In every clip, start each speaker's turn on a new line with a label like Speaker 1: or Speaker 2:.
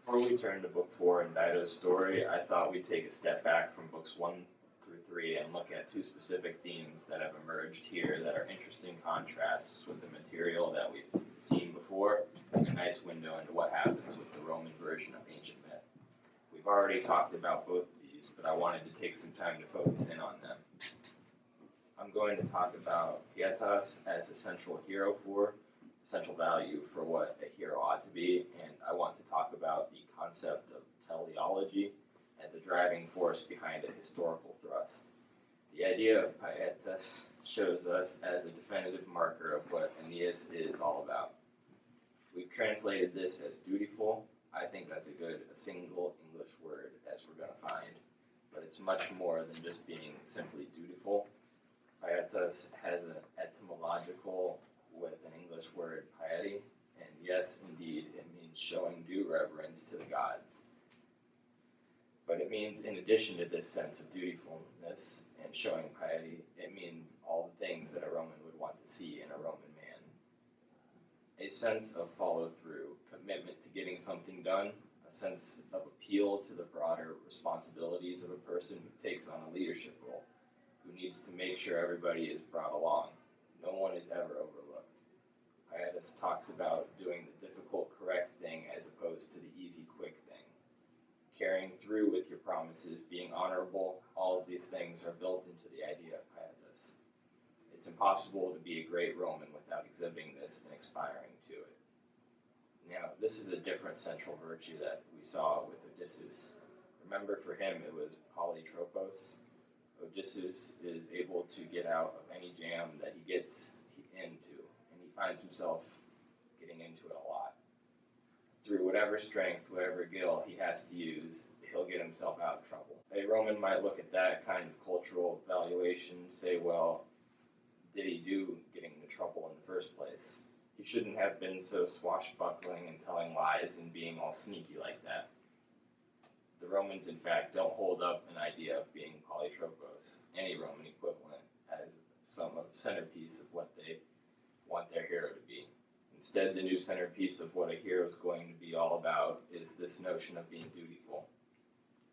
Speaker 1: Before we turn to Book 4 in Dido's story, I thought we'd take a step back from Books 1 through 3 and look at two specific themes that have emerged here that are interesting contrasts with the material that we've seen before, and a nice window into what happens with the Roman version of ancient myth. We've already talked about both of these, but I wanted to take some time to focus in on them. I'm going to talk about pietas as a central central value for what a hero ought to be, and I want to talk about the concept of teleology as a driving force behind a historical thrust. The idea of pietas shows us as a definitive marker of what Aeneas is all about. We've translated this as dutiful. I think that's a single English word, as we're going to find, but it's much more than just being simply dutiful. Pietas has an etymological with an English word, piety, and yes, indeed, it means showing due reverence to the gods. But it means, in addition to this sense of dutifulness and showing piety, it means all the things that a Roman would want to see in a Roman man. A sense of follow-through, commitment to getting something done, a sense of appeal to the broader responsibilities of a person who takes on a leadership role, who needs to make sure everybody is brought along. No one is ever overlooked. Pietas talks about doing the difficult, correct thing as opposed to the easy, quick thing. Carrying through with your promises, being honorable, all of these things are built into the idea of pietas. It's impossible to be a great Roman without exhibiting this and aspiring to it. Now, this is a different central virtue that we saw with Odysseus. Remember, for him, it was polytropos. Odysseus is able to get out of any jam that he gets into, and he finds himself getting into it a lot. Through whatever strength, whatever guile he has to use, he'll get himself out of trouble. A Roman might look at that kind of cultural valuation and say, well, did he do getting into trouble in the first place? He shouldn't have been so swashbuckling and telling lies and being all sneaky like that. The Romans, in fact, don't hold up an idea of being polytropos, any Roman equivalent, as some centerpiece of what they want their hero to be. Instead, the new centerpiece of what a hero is going to be all about is this notion of being dutiful.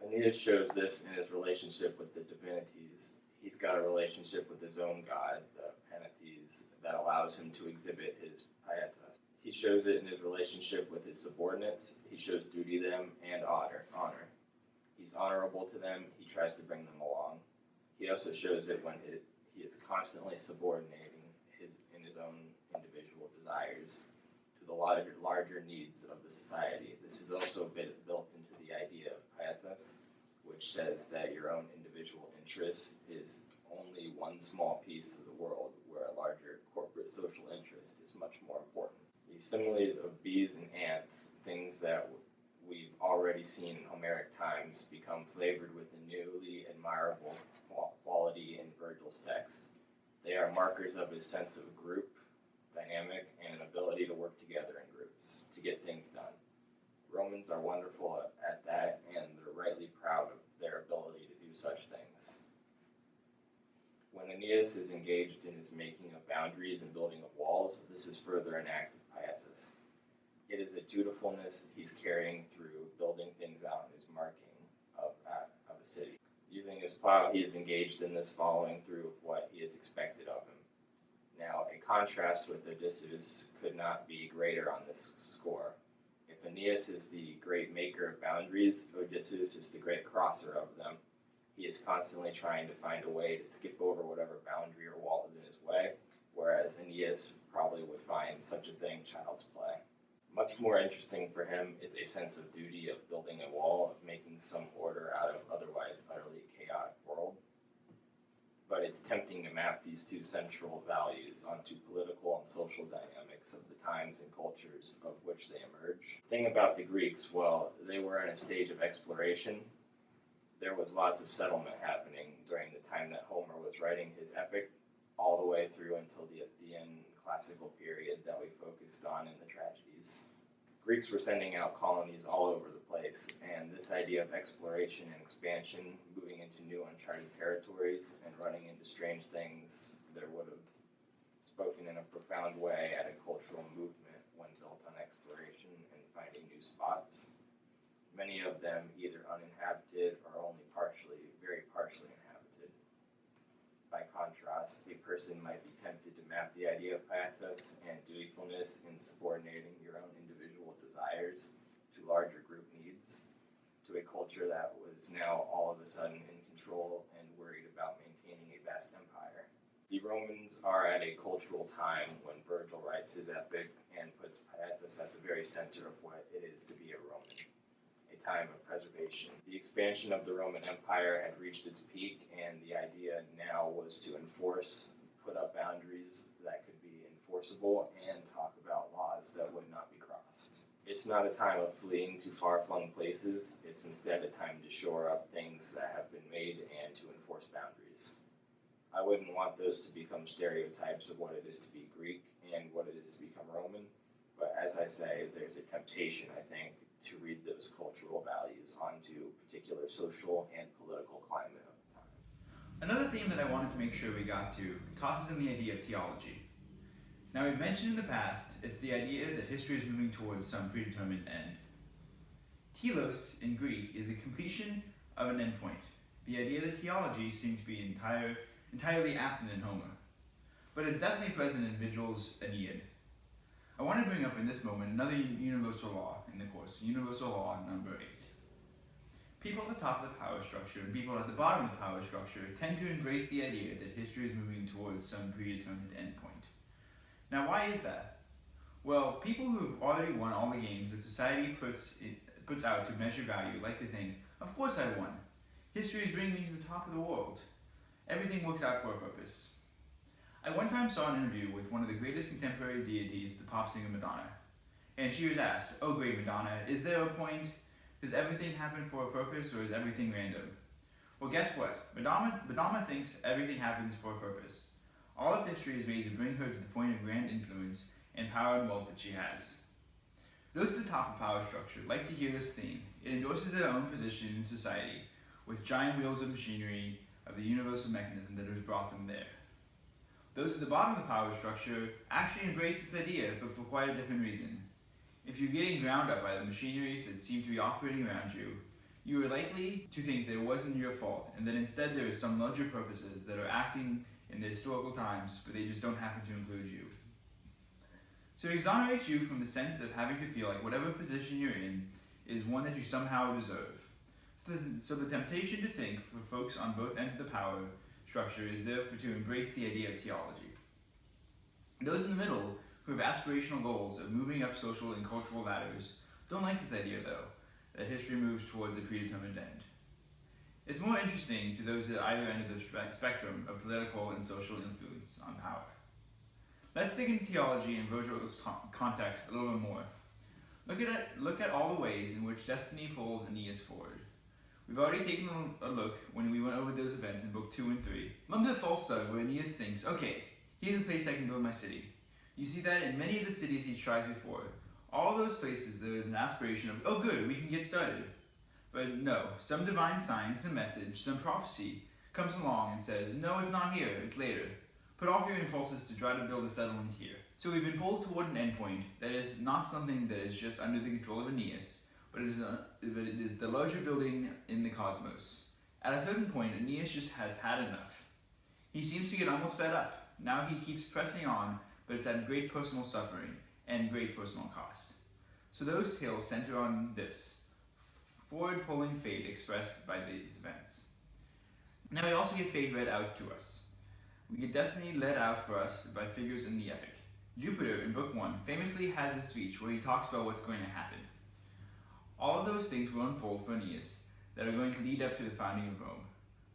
Speaker 1: Aeneas shows this in his relationship with the divinities. He's got a relationship with his own god, the Penates, that allows him to exhibit his pietas. He shows it in his relationship with his subordinates. He shows duty to them and honor. He's honorable to them. He tries to bring them along. He also shows it when he is constantly subordinating in his own individual desires to the larger needs of the society. This is also built into the idea of pietas, which says that your own individual interest is only one small piece of the world, where a larger corporate social interest is much more important. The similes of bees and ants, things that we've already seen in Homeric times, become flavored with the newly admirable quality in Virgil's text. They are markers of his sense of group dynamic and an ability to work together in groups to get things done. Romans are wonderful at that, and they're rightly proud of their ability to do such things. When Aeneas is engaged in his making of boundaries and building of walls, this is further an act of pietas. It is a dutifulness he's carrying through building things out in his marking of a city. Using his plow, he is engaged in this following through of what he is expected of him. Now, a contrast with Odysseus could not be greater on this score. If Aeneas is the great maker of boundaries, Odysseus is the great crosser of them. He is constantly trying to find a way to skip over whatever boundary or wall is in his way, whereas Aeneas probably would find such a thing child's play. Much more interesting for him is a sense of duty of building a wall, of making some order out of otherwise utterly chaotic world. But it's tempting to map these two central values onto political and social dynamics of the times and cultures of which they emerge. The thing about the Greeks, well, they were in a stage of exploration. There was lots of settlement happening during the time that Homer was writing his epic, all the way through until the Athenian classical period that we focused on in the tragedies. Greeks were sending out colonies all over the place, and this idea of exploration and expansion, moving into new uncharted territories and running into strange things, there would have spoken in a profound way at a cultural movement when built on exploration and finding new spots. many of them either uninhabited or only very partially inhabited. By contrast, a person might be tempted to map the idea of pietas and dutifulness in subordinating your own individual desires to larger group needs, to a culture that was now all of a sudden in control and worried about maintaining a vast empire. The Romans are at a cultural time when Virgil writes his epic and puts pietas at the very center of what it is to be a Roman, a time of preservation. The expansion of the Roman Empire had reached its peak, and the idea now was to put up boundaries that could be enforceable, and talk about laws that would not be crossed. It's not a time of fleeing to far-flung places. It's instead a time to shore up things that have been made and to enforce boundaries. I wouldn't want those to become stereotypes of what it is to be Greek and what it is to become Roman, but as I say, there's a temptation, I think, to read those cultural values onto particular social and political climate of the time.
Speaker 2: Another theme that I wanted to make sure we got to tosses in the idea of theology. Now, we've mentioned in the past, it's the idea that history is moving towards some predetermined end. Telos in Greek is the completion of an endpoint. The idea that theology seems to be entirely absent in Homer, but it's definitely present in Virgil's Aeneid. I want to bring up in this moment another universal law in the course, universal law number 8. People at the top of the power structure and people at the bottom of the power structure tend to embrace the idea that history is moving towards some predetermined endpoint. Now, why is that? Well, people who have already won all the games that society puts out to measure value like to think, of course I won. History is bringing me to the top of the world. Everything works out for a purpose. I one time saw an interview with one of the greatest contemporary deities, the pop singer Madonna, and she was asked, "Oh great Madonna, is there a point? Does everything happen for a purpose, or is everything random?" Well, guess what? Madonna thinks everything happens for a purpose. All of history is made to bring her to the point of grand influence and power and wealth that she has. Those at the top of power structure like to hear this theme. It endorses their own position in society with giant wheels of machinery of the universal mechanism that has brought them there. Those at the bottom of the power structure actually embrace this idea, but for quite a different reason. If you're getting ground up by the machineries that seem to be operating around you, you are likely to think that it wasn't your fault, and that instead there is some larger purposes that are acting in the historical times, but they just don't happen to include you. So it exonerates you from the sense of having to feel like whatever position you're in is one that you somehow deserve. So the temptation to think for folks on both ends of the power structure is therefore to embrace the idea of theology. Those in the middle, who have aspirational goals of moving up social and cultural ladders, don't like this idea though, that history moves towards a predetermined end. It's more interesting to those at either end of the spectrum of political and social influence on power. Let's dig into theology in Virgil's context a little bit more. Look at all the ways in which destiny pulls Aeneas forward. We've already taken a look when we went over those events in book 2 and 3. Comes a false start where Aeneas thinks, okay, here's a place I can build my city. You see that in many of the cities he's tried before. All those places there is an aspiration of, oh good, we can get started. But no, some divine sign, some message, some prophecy comes along and says, no, it's not here, it's later. Put off your impulses to try to build a settlement here. So we've been pulled toward an endpoint that is not something that is just under the control of Aeneas, but it is the larger building in the cosmos. At a certain point, Aeneas just has had enough. He seems to get almost fed up. Now he keeps pressing on, but it's at great personal suffering and great personal cost. So those tales center on this, forward-pulling fate expressed by these events. Now we also get fate read out to us. We get destiny led out for us by figures in the epic. Jupiter, in book 1, famously has a speech where he talks about what's going to happen. All of those things will unfold for Aeneas that are going to lead up to the founding of Rome.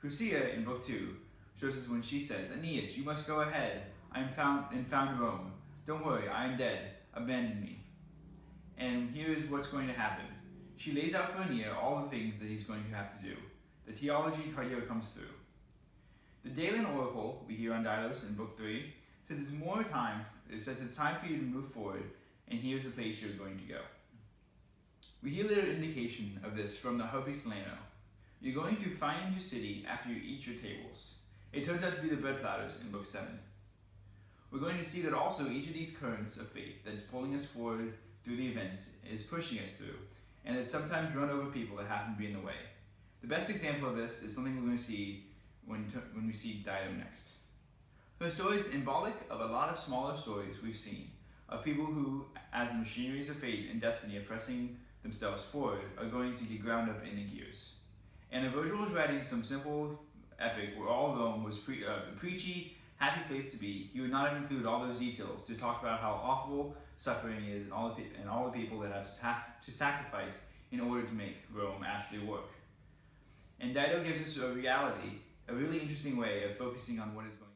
Speaker 2: Chrysia, in book 2, shows us when she says, Aeneas, you must go ahead. I am found Rome. Don't worry, I am dead. Abandon me. And here is what's going to happen. She lays out for Aeneas all the things that he's going to have to do. The theology here comes through. The Delian Oracle, we hear on Dylos in book 3, says it's time for you to move forward, and here's the place you're going to go. We hear little indication of this from the Harpy Salerno. You're going to find your city after you eat your tables. It turns out to be the bread platters in book 7. We're going to see that also each of these currents of fate that is pulling us forward through the events is pushing us through, and that sometimes run over people that happen to be in the way. The best example of this is something we're going to see when we see Dido next. Her story is symbolic of a lot of smaller stories we've seen, of people who, as the machineries of fate and destiny are pressing themselves forward, are going to get ground up in the gears. And if Virgil was writing some simple epic where all Rome was a preachy, happy place to be, he would not have included all those details to talk about how awful suffering is and all the people that have to sacrifice in order to make Rome actually work. And Dido gives us a reality, a really interesting way of focusing on what is going on.